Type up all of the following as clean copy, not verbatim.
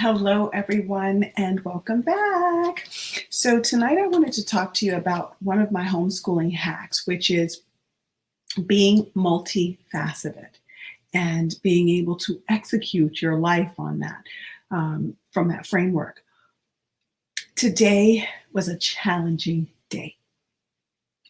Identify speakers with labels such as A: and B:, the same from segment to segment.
A: Hello, everyone, and welcome back. So, tonight I wanted to talk to you about one of my homeschooling hacks, which is being multifaceted and being able to execute your life on that from that framework. Today was a challenging day.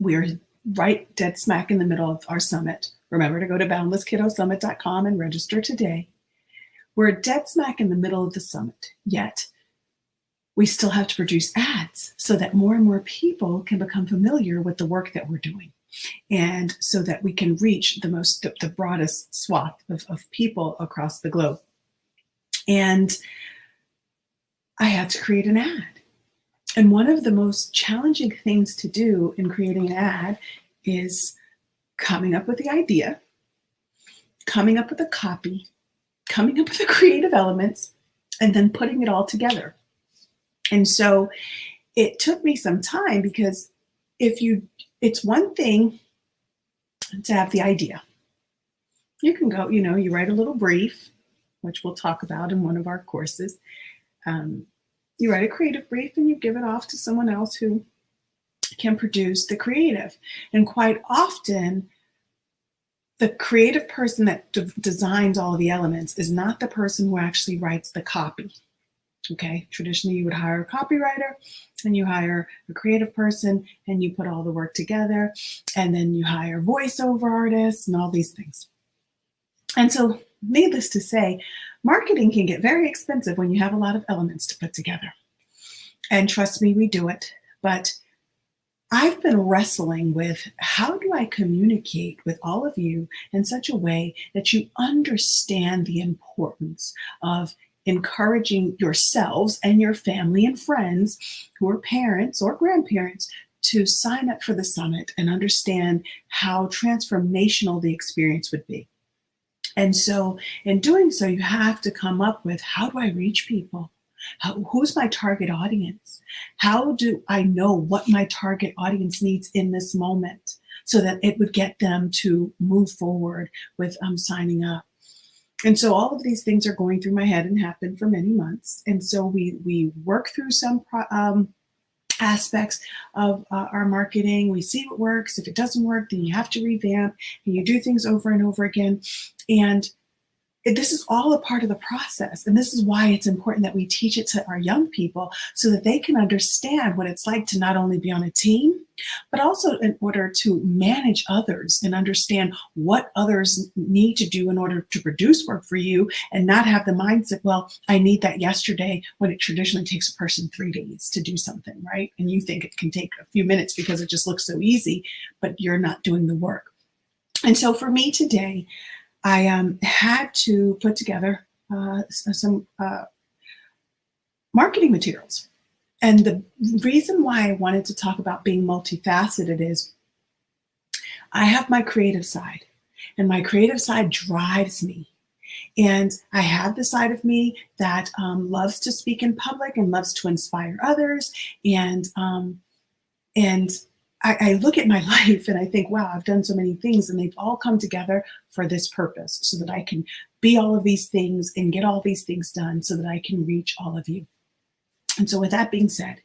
A: We're right dead smack in the middle of our summit. Remember to go to boundlesskiddosummit.com and register today. We're dead smack in the middle of the summit, yet we still have to produce ads so that more and more people can become familiar with the work that we're doing, and so that we can reach the broadest swath of people across the globe. And I had to create an ad. And one of the most challenging things to do in creating an ad is coming up with the idea, coming up with the copy, coming up with the creative elements, and then putting it all together. And so it took me some time, because it's one thing to have the idea. You can go, you write a little brief, which we'll talk about in one of our courses. You write a creative brief and you give it off to someone else who can produce the creative. And quite often, the creative person that designs all of the elements is not the person who actually writes the copy. Okay, traditionally you would hire a copywriter, and you hire a creative person, and you put all the work together, and then you hire voiceover artists and all these things. And so, needless to say, marketing can get very expensive when you have a lot of elements to put together. And trust me, we do it. But I've been wrestling with, how do I communicate with all of you in such a way that you understand the importance of encouraging yourselves and your family and friends who are parents or grandparents to sign up for the summit and understand how transformational the experience would be. And so in doing so, you have to come up with, how do I reach people? Who's my target audience? How do I know what my target audience needs in this moment, so that it would get them to move forward with signing up? And so all of these things are going through my head and happened for many months. And so we work through some aspects of our marketing. We see what works. If it doesn't work, then you have to revamp, and you do things over and over again. And this is all a part of the process. And this is why it's important that we teach it to our young people, so that they can understand what it's like to not only be on a team, but also in order to manage others and understand what others need to do in order to produce work for you, and not have the mindset, well, I need that yesterday, when it traditionally takes a person 3 days to do something, right? And you think it can take a few minutes because it just looks so easy, but you're not doing the work. And so for me today, I had to put together some marketing materials. And the reason why I wanted to talk about being multifaceted is, I have my creative side, and my creative side drives me. And I have the side of me that loves to speak in public and loves to inspire others. And I look at my life and I think, wow, I've done so many things, and they've all come together for this purpose, so that I can be all of these things and get all these things done, so that I can reach all of you. And so with that being said,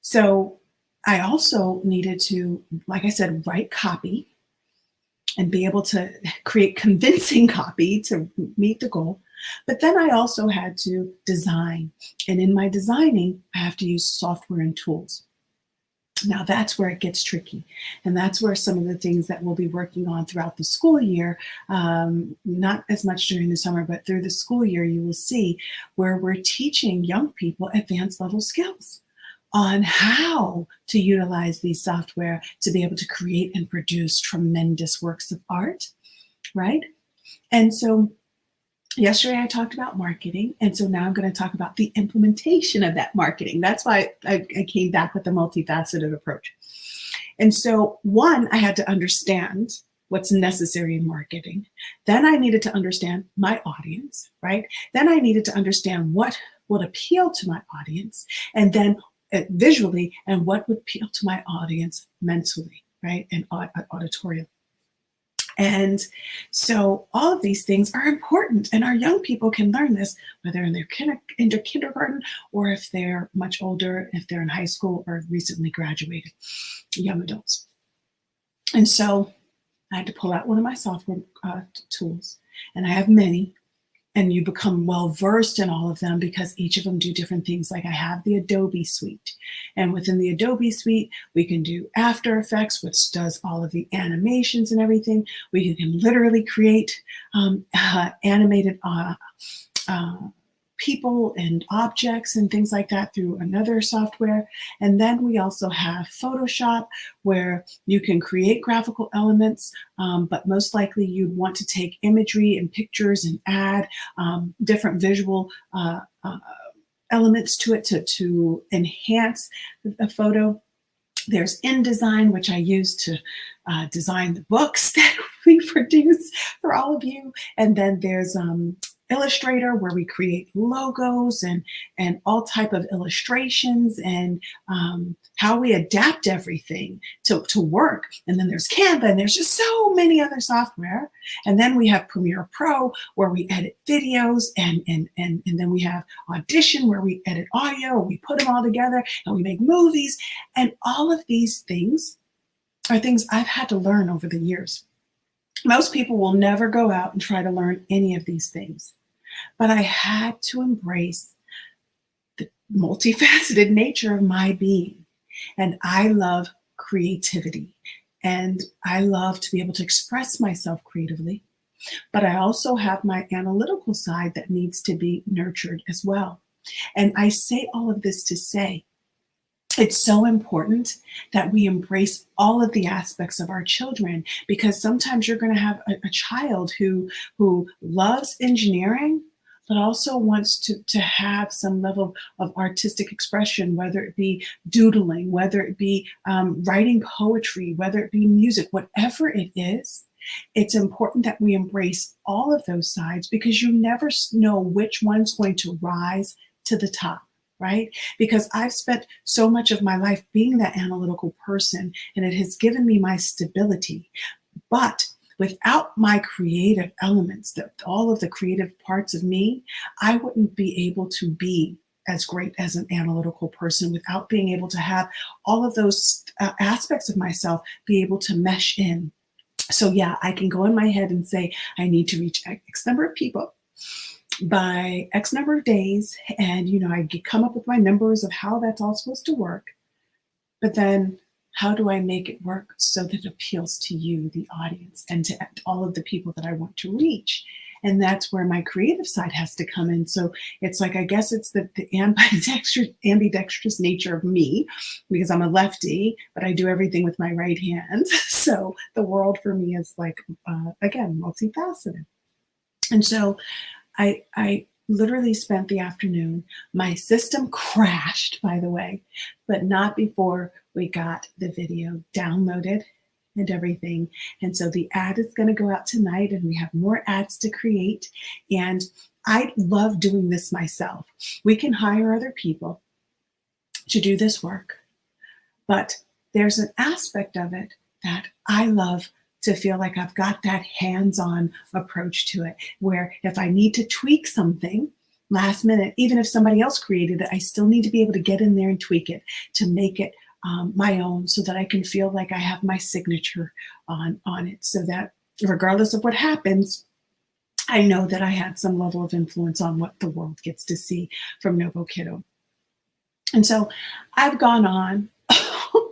A: so I also needed to, like I said, write copy and be able to create convincing copy to meet the goal. But then I also had to design. And in my designing, I have to use software and tools. Now that's where it gets tricky. And that's where some of the things that we'll be working on throughout the school year, not as much during the summer, but through the school year, you will see where we're teaching young people advanced level skills on how to utilize these software to be able to create and produce tremendous works of art, right? And so yesterday I talked about marketing, and so now I'm going to talk about the implementation of that marketing. That's why I came back with the multifaceted approach. And so one, I had to understand what's necessary in marketing. Then I needed to understand my audience, right? Then I needed to understand what would appeal to my audience, and then visually, and what would appeal to my audience mentally, right? And auditorial. And so all of these things are important, and our young people can learn this, whether in their kindergarten, or if they're much older, if they're in high school or recently graduated, young adults. And so I had to pull out one of my software tools, and I have many, and you become well versed in all of them because each of them do different things. Like I have the Adobe suite, and within the Adobe suite, we can do After Effects, which does all of the animations and everything. We can literally create animated people and objects and things like that through another software. And then we also have Photoshop, where you can create graphical elements, but most likely you'd want to take imagery and pictures and add different visual elements to it to enhance a photo. There's InDesign, which I use to design the books that we produce for all of you. And then there's Illustrator, where we create logos and all type of illustrations, and how we adapt everything to work. And then there's Canva, and there's just so many other software. And then we have Premiere Pro, where we edit videos, and then we have Audition, where we edit audio, we put them all together, and we make movies. And all of these things are things I've had to learn over the years. Most people will never go out and try to learn any of these things. But I had to embrace the multifaceted nature of my being. And I love creativity. And I love to be able to express myself creatively. But I also have my analytical side that needs to be nurtured as well. And I say all of this to say, it's so important that we embrace all of the aspects of our children, because sometimes you're going to have a child who loves engineering, but also wants to have some level of artistic expression, whether it be doodling, whether it be writing poetry, whether it be music, whatever it is. It's important that we embrace all of those sides, because you never know which one's going to rise to the top. Right? Because I've spent so much of my life being that analytical person, and it has given me my stability. But without my creative elements, all of the creative parts of me, I wouldn't be able to be as great as an analytical person without being able to have all of those aspects of myself be able to mesh in. So yeah, I can go in my head and say, I need to reach X number of people by X number of days, and I come up with my numbers of how that's all supposed to work. But then how do I make it work so that it appeals to you, the audience, and to all of the people that I want to reach? And that's where my creative side has to come in. So it's like, I guess it's the ambidextrous nature of me, because I'm a lefty, but I do everything with my right hand. So the world for me is like, again, multifaceted. And so I literally spent the afternoon. My system crashed, by the way, but not before we got the video downloaded and everything. And so the ad is going to go out tonight, and we have more ads to create. And I love doing this myself. We can hire other people to do this work, but there's an aspect of it that I love, to feel like I've got that hands-on approach to it, where if I need to tweak something last minute, even if somebody else created it, I still need to be able to get in there and tweak it to make it my own, so that I can feel like I have my signature on it, so that regardless of what happens, I know that I had some level of influence on what the world gets to see from Novo Kiddo. And so I've gone on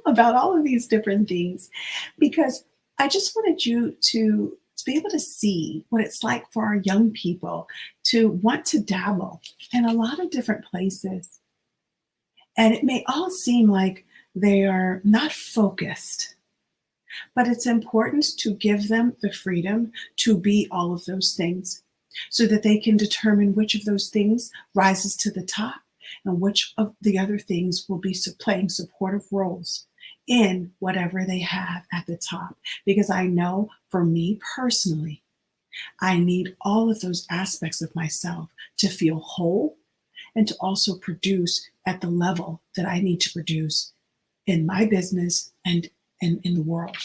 A: about all of these different things, because I just wanted you to be able to see what it's like for our young people to want to dabble in a lot of different places. And it may all seem like they are not focused, but it's important to give them the freedom to be all of those things, so that they can determine which of those things rises to the top and which of the other things will be playing supportive roles in whatever they have at the top. Because I know for me personally, I need all of those aspects of myself to feel whole, and to also produce at the level that I need to produce in my business and in the world.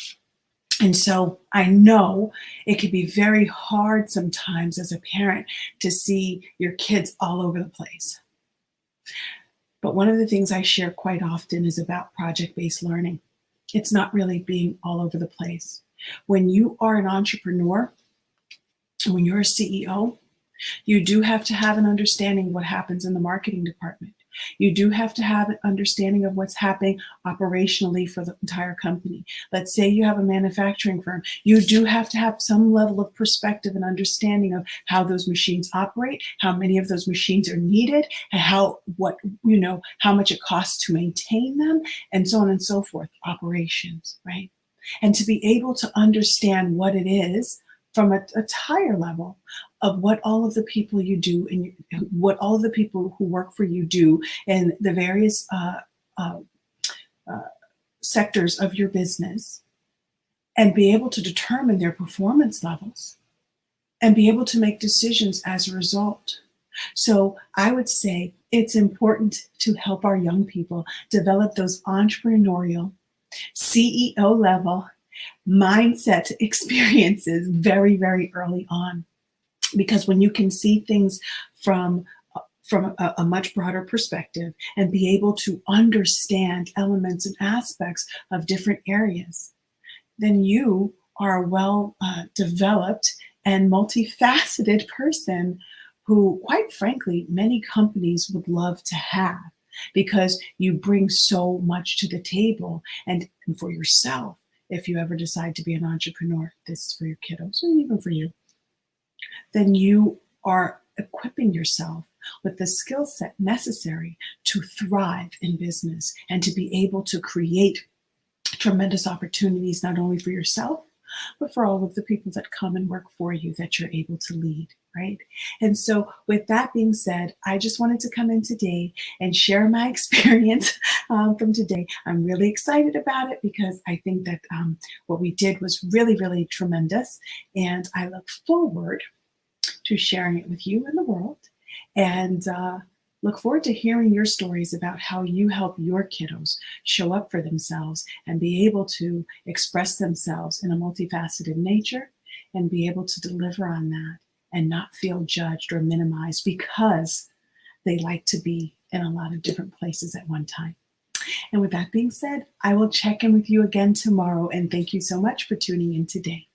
A: And so I know it can be very hard sometimes as a parent to see your kids all over the place. But one of the things I share quite often is about project-based learning. It's not really being all over the place. When you are an entrepreneur, when you're a CEO, you do have to have an understanding of what happens in the marketing department. You do have to have an understanding of what's happening operationally for the entire company. Let's say you have a manufacturing firm. You do have to have some level of perspective and understanding of how those machines operate, how many of those machines are needed, and how much it costs to maintain them, and so on and so forth. Operations, right? And to be able to understand what it is from a higher level of what all of the people you do and what all of the people who work for you do in the various uh, sectors of your business, and be able to determine their performance levels and be able to make decisions as a result. So I would say it's important to help our young people develop those entrepreneurial, CEO level mindset experiences very, very early on. Because when you can see things from a much broader perspective and be able to understand elements and aspects of different areas, then you are a well developed and multifaceted person who, quite frankly, many companies would love to have, because you bring so much to the table. And for yourself, if you ever decide to be an entrepreneur, this is for your kiddos or even for you, then you are equipping yourself with the skill set necessary to thrive in business and to be able to create tremendous opportunities, not only for yourself, but for all of the people that come and work for you that you're able to lead, right? And so with that being said, I just wanted to come in today and share my experience from today. I'm really excited about it because I think that what we did was really, really tremendous. And I look forward to sharing it with you and the world, and look forward to hearing your stories about how you help your kiddos show up for themselves and be able to express themselves in a multifaceted nature and be able to deliver on that and not feel judged or minimized because they like to be in a lot of different places at one time. And with that being said, I will check in with you again tomorrow, and thank you so much for tuning in today.